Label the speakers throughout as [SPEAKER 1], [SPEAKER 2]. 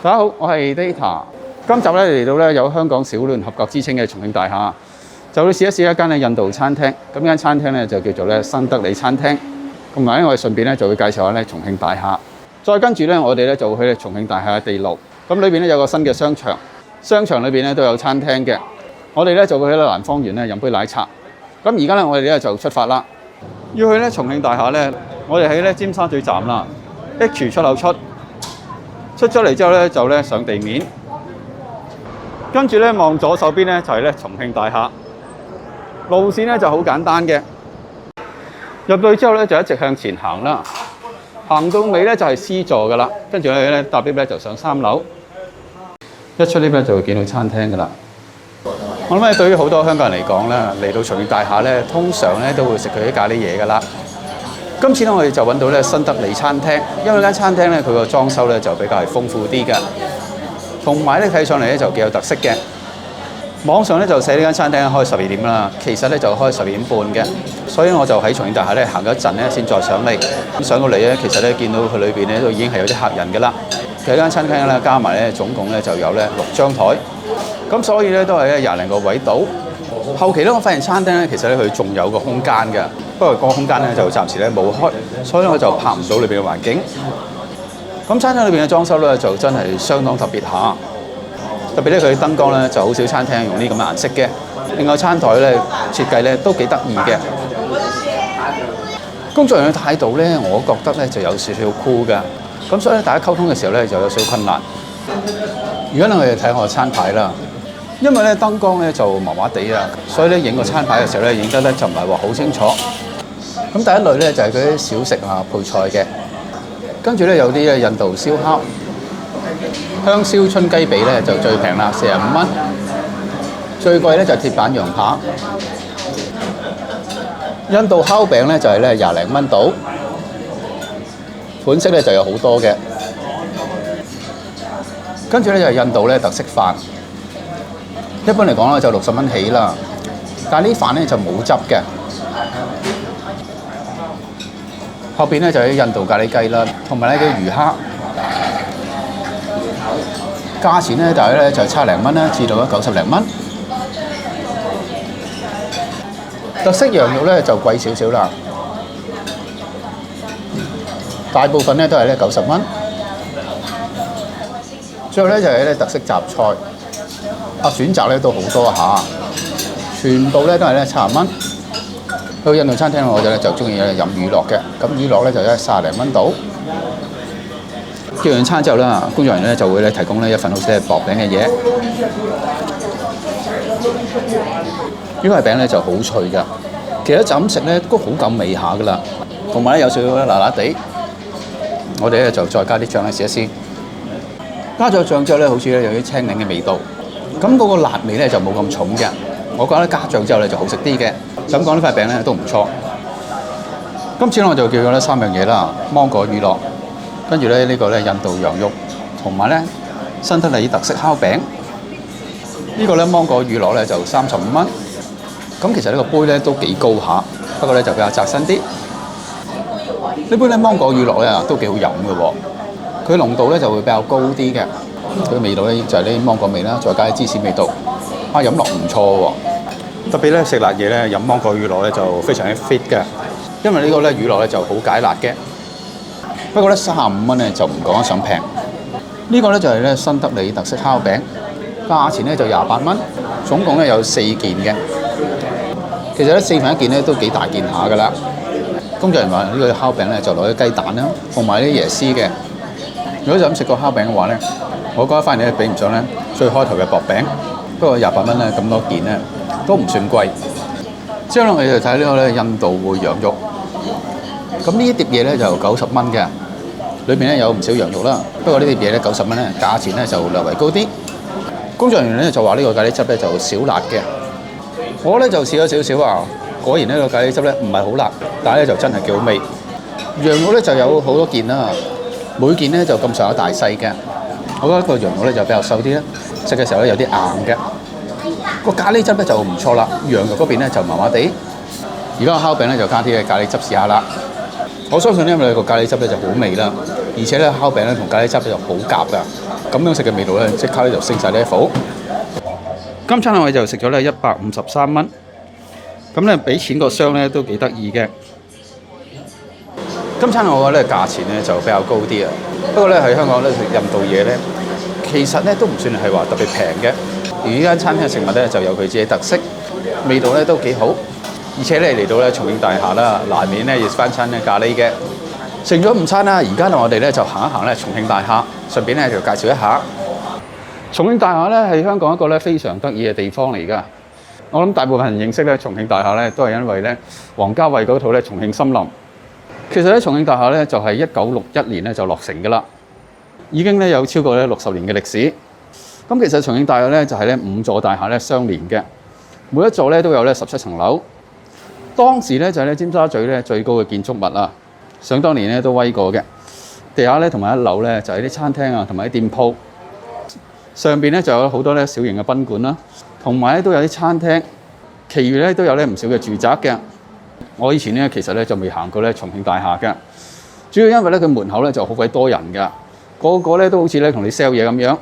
[SPEAKER 1] 大家好，我係 Data。今集咧嚟到咧有香港小亂合格之稱嘅重慶大廈，就會試一試一間咧印度餐廳。咁間餐廳咧就叫做咧新德里餐廳。同埋咧，我哋順便咧就會介紹下咧重慶大廈。再跟住咧，我哋咧就會去重慶大廈嘅地牢。咁裏邊咧有個新嘅商場，商場裏邊咧都有餐廳嘅。我哋咧就會喺蘭芳園咧飲杯奶茶。咁而家咧我哋咧就出發啦。要去咧重慶大廈咧，我哋喺咧尖沙咀站啦 ，H 出口出咗嚟之後咧就咧上地面，跟住咧望左手邊咧就係咧重慶大廈。路線咧就好簡單嘅。入到去之後咧，就一直向前行啦，行到尾咧就係 C 座噶啦，跟住咧搭 lift 咧就上3樓，一出 lift 咧就會見到餐廳噶啦。我諗咧對於好多香港人嚟講咧，嚟到重慶大廈咧，通常咧都會食佢啲咖喱嘢噶啦。今次咧我哋就揾到咧新德里餐廳，因為間餐廳咧佢個裝修咧就比較係豐富啲嘅，同埋咧睇上嚟咧就幾有特色嘅。網上咧就寫呢間餐廳開12點啦，其實咧就開12點半嘅，所以我就喺重慶大廈咧行咗一陣咧先再上嚟。咁上到嚟咧，其實咧見到佢裏邊咧都已經係有啲客人㗎啦。其實間餐廳咧加埋咧總共咧就有咧6張台，咁所以咧都係咧20零個位度。後期咧我發現餐廳咧其實咧佢仲有個空間㗎，不過個空間咧就暫時咧冇開，所以我就拍唔到裏邊嘅環境。咁餐廳裏邊嘅裝修咧就真係相當特別下。特別咧，佢燈光咧就好少餐廳用呢咁嘅顏色嘅。另外餐台咧設計咧都幾得意嘅。工作人員嘅態度咧，我覺得咧就有少少酷㗎。咁所以咧，大家溝通嘅時候咧就有少少困難。而家咧我哋睇我餐牌啦，因為咧燈光咧就麻麻地啊，所以咧影個餐牌嘅時候咧影得咧就唔係話好清楚。咁第一類咧就係嗰啲小食啊配菜嘅，跟住咧有啲咧印度燒烤。香燒春雞髀咧就最平啦，45蚊。最貴咧就鐵板羊扒。印度烤餅咧就係咧20零蚊到。款式咧就有好多嘅。跟住咧就係印度咧特色飯。一般嚟講咧就60蚊起啦，但係呢飯咧就冇汁嘅。後邊咧就係印度咖喱雞啦，同埋咧啲魚蝦。價錢咧大約咧就70零蚊啦，至到90零蚊。特色羊肉咧就貴少少啦，大部分咧都係咧90蚊。最後咧就係咧特色雜菜，選擇咧都好多下，全部咧都係咧70蚊。去印度餐廳我哋咧就中意咧飲乳酪嘅，咁乳酪咧就30零蚊到。叫完餐之後啦，工作人員咧就會咧提供咧一份好似係薄餅嘅嘢。呢個餅咧就好脆㗎，其實就咁食咧都好夠味下㗎啦。同埋咧有少少辣辣地，我哋咧就再加啲醬咧試一試。加咗醬之後咧，好似咧有啲青檸嘅味道，咁嗰個辣味咧就冇咁重嘅。我覺得加醬之後咧就好食啲嘅。就咁講呢塊餅咧都唔錯。今次我就叫咗呢3樣嘢啦，芒果乳酪。跟住咧呢個咧印度羊肉，同埋咧新德里特色烤餅。呢個咧芒果乳酪咧就35蚊。咁其實呢個杯咧都幾高下，不過咧就比較窄身啲。呢杯咧芒果乳酪咧都幾好飲嘅喎，佢濃度咧就會比較高啲嘅。佢味道咧就係啲芒果味啦，再加啲芝士味道，飲落唔錯喎。特別咧食辣嘢咧飲芒果乳酪咧就非常之 fit 嘅，因為呢個咧乳酪咧就好解辣嘅。不過咧35蚊咧就唔講得上平。呢個咧就係咧新德里特色烤餅，價錢咧就28蚊，總共咧有4件嘅。其實咧4份1件咧都幾大件下㗎啦。工作人員話呢個烤餅咧就攞啲雞蛋啦，同埋啲椰絲嘅。如果就咁食個烤餅嘅話咧，我覺得反而咧比唔上咧最開頭嘅薄餅。不過28蚊咧咁多件咧都唔算貴。之後咧我哋就睇呢個咧印度燴羊肉。咁呢一碟嘢咧就90蚊嘅，裏面咧有唔少羊肉啦。不過呢碟嘢咧90蚊咧，價錢咧就略為高啲。工作人員咧就話呢個咖喱汁咧就少辣嘅。我咧就試咗少少啊，果然呢個咖喱汁咧唔係好辣，但係咧就真係幾好味。羊肉咧就有好多件啦，每件咧就咁上下大細嘅。我覺得個羊肉咧就比較瘦啲啦，食嘅時候咧有啲硬嘅。個咖喱汁咧就唔錯啦，羊肉嗰邊咧就麻麻地。而家個烤餅咧就加啲嘅咖喱汁試下啦。我相信因為個咖喱汁咧就好味啦，而且咧烤餅咧同咖喱汁咧就好夾㗎。咁樣食嘅味道咧，即刻咧就升晒 level。今餐我哋就食咗咧153蚊，咁咧俾錢個箱咧都幾得意嘅。今餐我覺得咧價錢咧就比較高啲啊，不過咧喺香港咧食印度嘢咧，其實咧都唔算係話特別平嘅。而呢間餐廳嘅食物咧就有佢自己特色，味道咧都幾好，而且咧嚟到咧重慶大廈啦，難免咧要翻餐咧咖喱嘅。食咗午餐啦，而家我哋咧就行一行咧重慶大廈，順便咧就介紹一下重慶大廈咧係香港一個咧非常得意嘅地方嚟㗎。我諗大部分人認識咧重慶大廈咧都係因為咧王家衛嗰套咧重慶森林。其實咧重慶大廈咧就係1961年咧就落成㗎啦，已經咧有超過咧60年嘅歷史。咁其實重慶大廈咧就係咧5座大廈咧相連嘅，每一座咧都有咧17層樓。當時咧就係咧尖沙咀咧最高嘅建築物啊！想當年咧都威過嘅，地下咧同埋一樓咧就係啲餐廳啊，同埋啲店鋪，上邊咧就有好多咧小型嘅賓館啦，同埋咧都有啲餐廳，其餘咧都有咧唔少嘅住宅嘅。我以前咧其實咧就未行過咧重慶大廈嘅，主要因為咧佢門口咧就好鬼多人㗎，個個咧都好似咧同你 sell 嘢咁樣，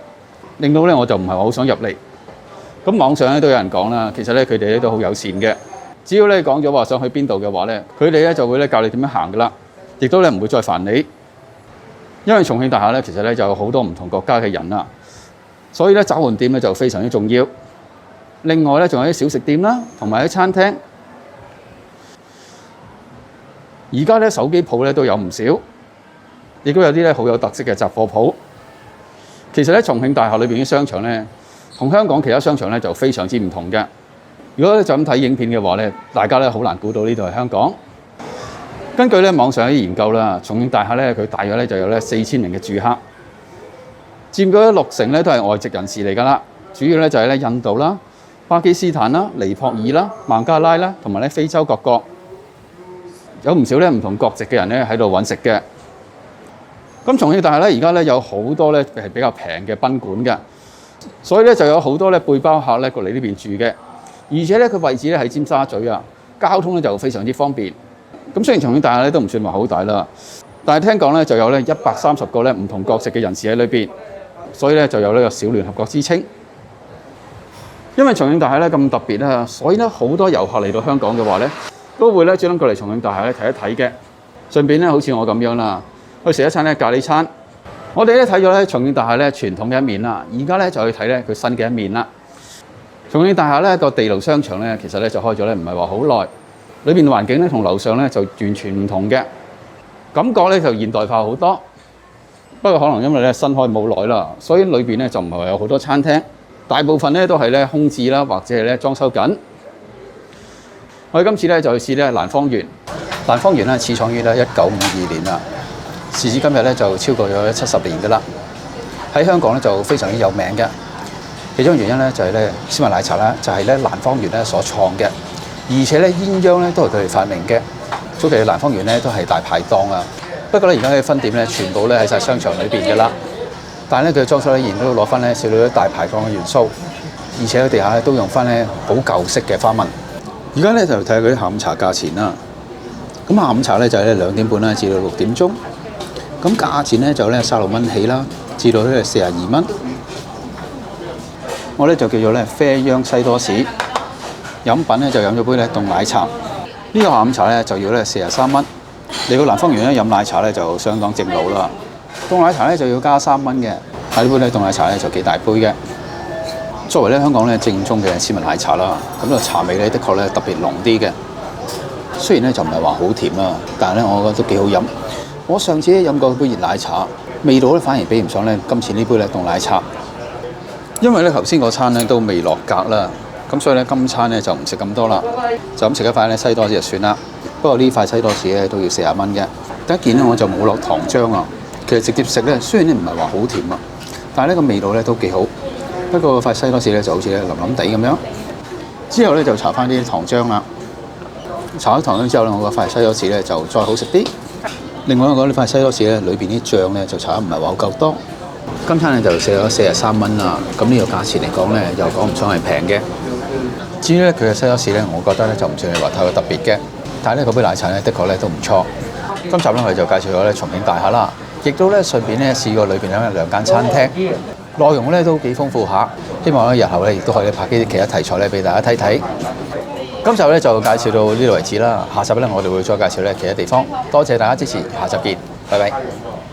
[SPEAKER 1] 令到咧我就唔係話好想入嚟。咁網上咧都有人講啦，其實咧佢哋咧都好友善嘅，只要咧講咗話想去邊度嘅話咧，佢哋咧就會咧教你點樣行㗎啦。亦都咧唔會再煩你，因為重慶大廈咧其實咧就有好多唔同國家嘅人啦，所以咧找換店咧就非常之重要。另外咧仲有啲小食店啦，同埋啲餐廳。而家咧手機鋪咧都有唔少，亦都有啲咧好有特色嘅雜貨鋪。其實咧重慶大廈裏邊啲商場咧，同香港其他商場咧就非常之唔同嘅。如果就咁睇影片嘅話咧，大家咧好難估到呢度係香港。根據咧網上啲研究啦，重慶大廈咧佢大約咧就有咧4000名嘅住客，佔咗60%咧都係外籍人士嚟㗎啦。主要咧就係咧印度啦、巴基斯坦啦、尼泊爾啦、孟加拉啦，同埋咧非洲各國，有唔少咧唔同國籍嘅人咧喺度揾食嘅。咁重慶大廈咧而家咧有好多咧係比較平嘅賓館嘅，所以咧就有好多咧背包客咧過嚟呢邊住嘅，而且咧佢位置咧喺尖沙咀啊，交通咧就非常之方便。咁雖然重慶大廈咧都唔算話好大啦，但係聽講咧就有咧130個咧唔同國籍嘅人士喺裏邊，所以咧就有呢個小聯合國之稱。因為重慶大廈咧咁特別啦，所以咧好多遊客嚟到香港嘅話咧，都會咧專登過嚟重慶大廈咧睇一睇嘅，順便咧好似我咁樣啦，去食一餐咧咖喱餐。我哋咧睇咗咧重慶大廈咧傳統嘅一面啦，而家咧就去睇咧佢新嘅一面啦。重慶大廈咧個地牢商場咧其實咧就開咗咧唔係話好耐。裏邊環境咧同樓上咧就完全唔同嘅，感覺咧就現代化好多。不過可能因為咧新開冇耐啦，所以裏邊咧就唔係話有好多餐廳，大部分咧都係咧空置啦，或者係咧裝修緊。我哋今次咧就去試咧蘭芳園。蘭芳園咧始創於咧1952年啦，時至今日咧就超過咗70年㗎啦。喺香港咧就非常之有名嘅，其中原因咧就係咧絲襪奶茶啦，就係咧蘭芳園咧所創嘅。而且咧鴛鴦咧都係佢哋發明嘅，早期嘅蘭芳園咧都係大排檔啊。不過咧而家嘅分店咧全部咧喺晒商場裏邊嘅啦，但係咧佢嘅裝修咧仍然都攞翻咧少少啲大排檔嘅元素，而且喺地下咧都用翻咧好舊式嘅花紋。而家咧就睇下佢啲下午茶價錢啦。咁下午茶咧就係咧2點半啦至到6點鐘，咁價錢咧就咧36蚊起啦，至到咧42蚊。我咧就叫做咧啡秧西多士。飲品咧就飲咗杯咧凍奶茶，呢個下午茶咧就要咧43蚊。嚟到蘭芳園咧飲奶茶咧就相當正路啦。凍奶茶咧就要加3蚊嘅，但呢杯咧凍奶茶咧就幾大杯嘅。作為咧香港咧正宗嘅絲襪奶茶啦，咁個茶味咧的確咧特別濃啲嘅。雖然咧就唔係話好甜啦，但係咧我覺得都幾好飲。我上次咧飲過杯熱奶茶，味道咧反而比唔上咧今次呢杯咧凍奶茶。因為咧頭先嗰餐咧都未落格啦。咁所以咧，今餐咧就唔食咁多啦，就咁食一塊咧西多士就算啦。不過呢塊西多士咧都要40蚊嘅。第一件咧我就冇落糖漿啊，其實直接食咧雖然咧唔係話好甜啊，但係呢個味道咧都幾好。不過塊西多士咧就好似咧腍腍地咁樣。之後咧就搽翻啲糖漿啦，搽咗糖漿之後咧，我個塊西多士咧就再好食啲。另外我覺得呢塊西多士咧裏邊啲醬咧就搽得唔係話好夠多。今餐咧就食咗43蚊啦，咁呢個價錢嚟講咧又講唔上係平嘅。至於咧佢嘅西多士咧，我覺得咧就唔算係話太過特別嘅，但係咧嗰杯奶茶咧的確咧都唔錯。今集咧我哋就介紹咗咧重慶大廈啦，亦都咧順便咧試過裏邊有2間餐廳。內容咧都幾豐富下。希望咧日後咧亦都可以拍啲其他題材咧俾大家睇睇。今集咧就介紹到呢度為止啦，下集咧我哋會再介紹咧其他地方。多謝大家支持，下集見，拜拜。